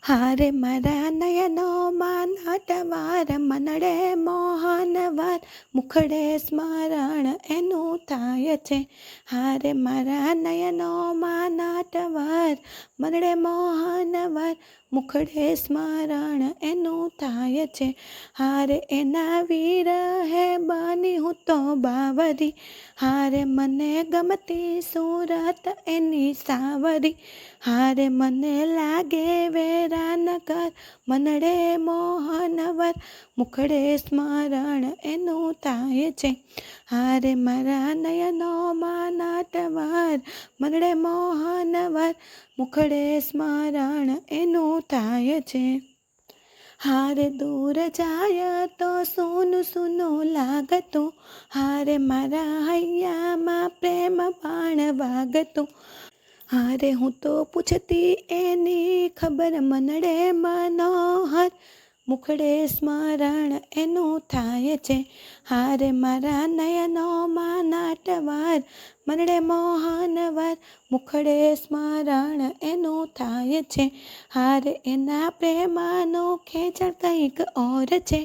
હારે મારા નયનોમાં નાટવાર મનડે મોહનવાર મુખડે સ્મરણ એનું થાય છે. હારે મારા નયનોમાં નાટવાર મનડે મોહનવાર મુખડે સ્મરણ એનું થાય છે. હારે એના વિરહે બની હું તો બાવરી, હારે મને ગમતી સુરત એની સાવરી. હારે મને લાગે વેરાનગર મનડે મોહનવર મુખડે સ્મરણ એનું થાય છે. હારે મારા નયનોમાં નાટવાર મનડે મોહનવર મુખડે સ્મરણ એનું થાય છે. હારે દૂર જાય તો સૂનું સૂનું લાગતું, હારે મારા હૈયામાં પ્રેમ બાણ વાગતું. હારે હું તો પૂછતી એની ખબર મનડે મનોહર મુખડે સ્મરણ એનું થાય છે. હારે મારા નયનોમાં નાટવાર મનડે મોહનવાર મુખડે સ્મરણ એનું થાય છે. હારે એના પ્રેમાનો ખેંચાણ કંઈક ઓર છે,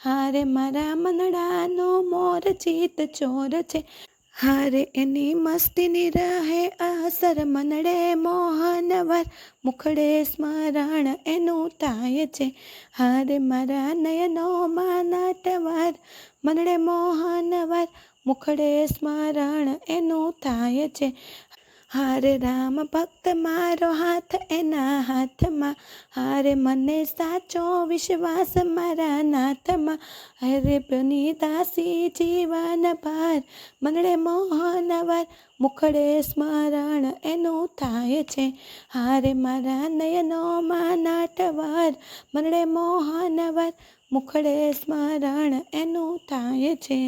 હારે મારા મનડાનો મોર ચિત ચોર છે. હારે એની મસ્તીની રહે અસર મનડે મોહનવર મુખડે સ્મરણ એનું થાય છે. હારે મારા નયનોમાં નાટવાર મનડે મોહનવર મુખડે સ્મરણ એનું થાય છે. હારે રામ ભક્ત મારો હાથ એના હાથમાં, હારે મને સાચો વિશ્વાસ મારા નાથમાં. હરે પ્રની દાસી જીવન ભાર મનડે મોહનવર મુખડે સ્મરણ એનું થાય છે. હારે મારા નયનોમાં નાટવાર મનડે મોહનવર મુખડે સ્મરણ એનું થાય છે.